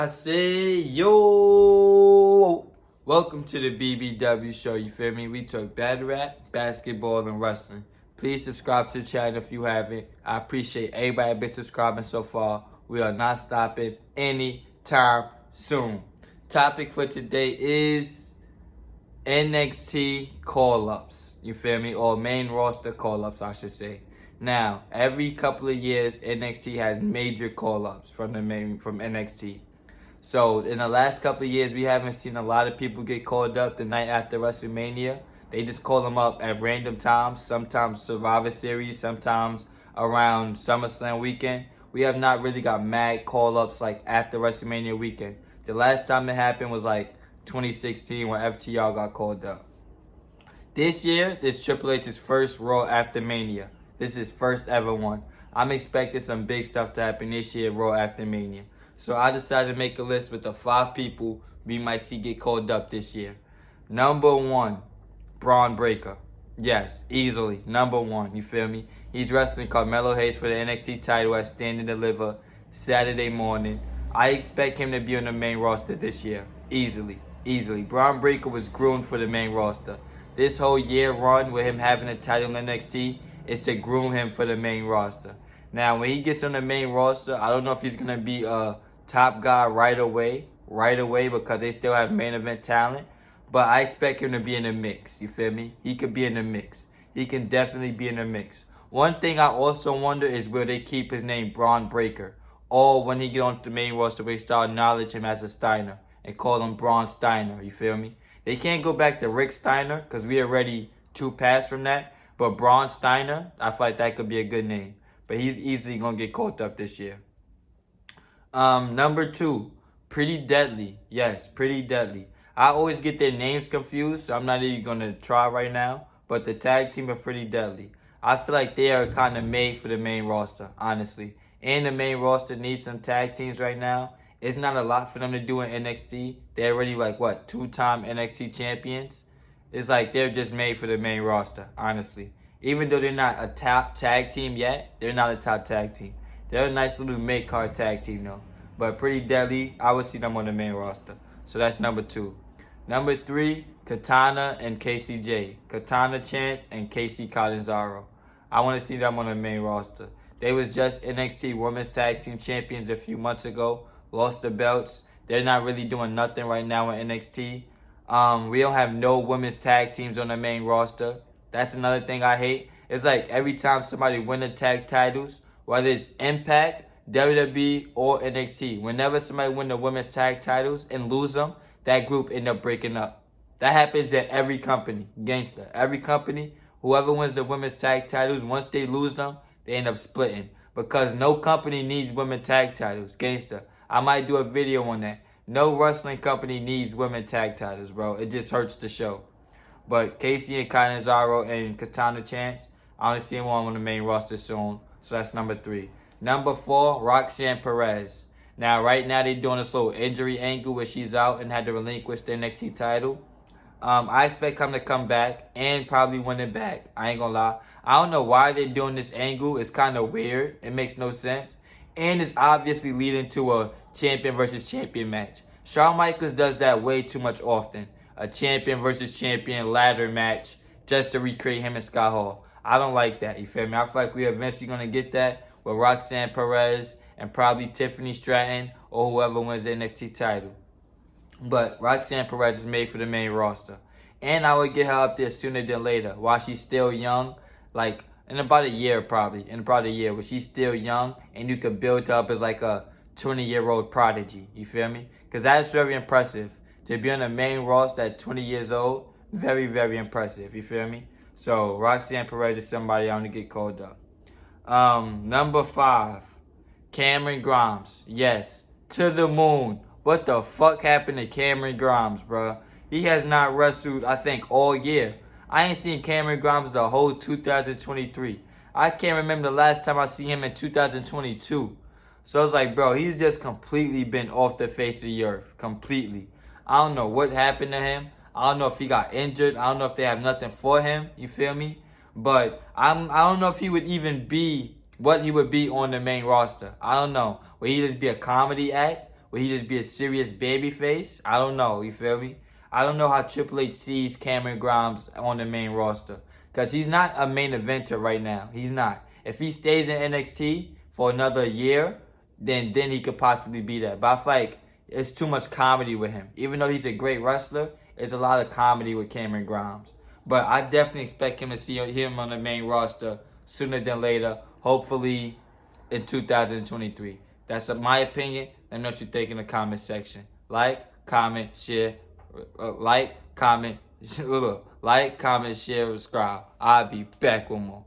I say, yo, welcome to the BBW show, you feel me? We talk battle rap, basketball, and wrestling. Please subscribe to the channel if you haven't. I appreciate everybody been subscribing so far. We are not stopping anytime soon. Topic for today is NXT call-ups, you feel me? Or main roster call-ups, I should say. Now, every couple of years, NXT has major call-ups from NXT. So in the last couple of years, we haven't seen a lot of people get called up the night after WrestleMania. They just call them up at random times, sometimes Survivor Series, sometimes around SummerSlam weekend. We have not really got mad call-ups like after WrestleMania weekend. The last time it happened was like 2016 when FTR got called up. This year, this Triple H's first Raw after Mania. This is first ever one. I'm expecting some big stuff to happen this year, Raw after Mania. So I decided to make a list with the 5 people we might see get called up this year. Number 1, Braun Breaker. Yes, easily. Number 1, you feel me? He's wrestling Carmelo Hayes for the NXT title at Stand and Deliver Saturday morning. I expect him to be on the main roster this year. Easily. Braun Breaker was groomed for the main roster. This whole year run with him having a title in NXT is to groom him for the main roster. Now, when he gets on the main roster, I don't know if he's going to be a top guy right away because they still have main event talent. But I expect him to be in the mix, you feel me? He could be in the mix. He can definitely be in the mix. One thing I also wonder is will they keep his name Braun Breaker? Or when he get onto the main roster, they start acknowledge him as a Steiner and call him Braun Steiner, you feel me? They can't go back to Rick Steiner because we already 2 past from that. But Braun Steiner, I feel like that could be a good name. But he's easily going to get called up this year. Number 2, Pretty Deadly. Yes, Pretty Deadly. I always get their names confused, so I'm not even going to try right now. But the tag team are Pretty Deadly. I feel like they are kind of made for the main roster, honestly. And the main roster needs some tag teams right now. It's not a lot for them to do in NXT. They're already like, 2-time NXT champions? It's like they're just made for the main roster, honestly. Even though they're not a top tag team yet, they're not a top tag team. They're a nice little mid-card tag team, though. But Pretty Deadly, I would see them on the main roster. So that's number 2. Number 3, Katana and KCJ. Katana Chance and KC Catanzaro. I want to see them on the main roster. They was just NXT Women's Tag Team Champions a few months ago. Lost the belts. They're not really doing nothing right now in NXT. We don't have no women's tag teams on the main roster. That's another thing I hate. It's like every time somebody win the tag titles, whether it's Impact, WWE, or NXT, whenever somebody win the women's tag titles and lose them, that group end up breaking up. That happens at every company, gangster. Every company, whoever wins the women's tag titles, once they lose them, they end up splitting. Because no company needs women's tag titles, gangster. I might do a video on that. No wrestling company needs women tag titles, bro. It just hurts the show. But Casey and Catanzaro and Katana Chance, I only see them on the main roster soon. So that's number 3. Number 4, Roxanne Perez. Now, right now, they're doing this little injury angle where she's out and had to relinquish the NXT title. I expect her to come back and probably win it back. I ain't gonna lie. I don't know why they're doing this angle. It's kind of weird. It makes no sense. And it's obviously leading to a champion versus champion match. Shawn Michaels does that way too much often. A champion versus champion ladder match just to recreate him and Scott Hall. I don't like that, you feel me? I feel like we're eventually going to get that with Roxanne Perez and probably Tiffany Stratton or whoever wins the NXT title. But Roxanne Perez is made for the main roster. And I would get her up there sooner than later while she's still young. Like, in about a year probably. In about a year where she's still young and you could build her up as like a 20-year-old prodigy. You feel me? Because that's very impressive. To be on the main roster at 20 years old, very, very impressive. You feel me? So, Roxanne Perez is somebody I want to get called up. Number 5, Cameron Grimes. Yes, to the moon. What the fuck happened to Cameron Grimes, bro? He has not wrestled, I think, all year. I ain't seen Cameron Grimes the whole 2023. I can't remember the last time I seen him in 2022. So it's like, bro, he's just completely been off the face of the earth. Completely. I don't know what happened to him. I don't know if he got injured. I don't know if they have nothing for him. You feel me? But I don't know if he would even be what he would be on the main roster. I don't know. Would he just be a comedy act? Will he just be a serious baby face? I don't know. You feel me? I don't know how Triple H sees Cameron Grimes on the main roster. Because he's not a main eventer right now. He's not. If he stays in NXT for another year, then he could possibly be that. But I feel like it's too much comedy with him. Even though he's a great wrestler, there's a lot of comedy with Cameron Grimes. But I definitely expect him to see him on the main roster sooner than later. Hopefully in 2023. That's my opinion. Let me know what you think in the comment section. Like, comment, share, like, comment, share, subscribe. I'll be back with more.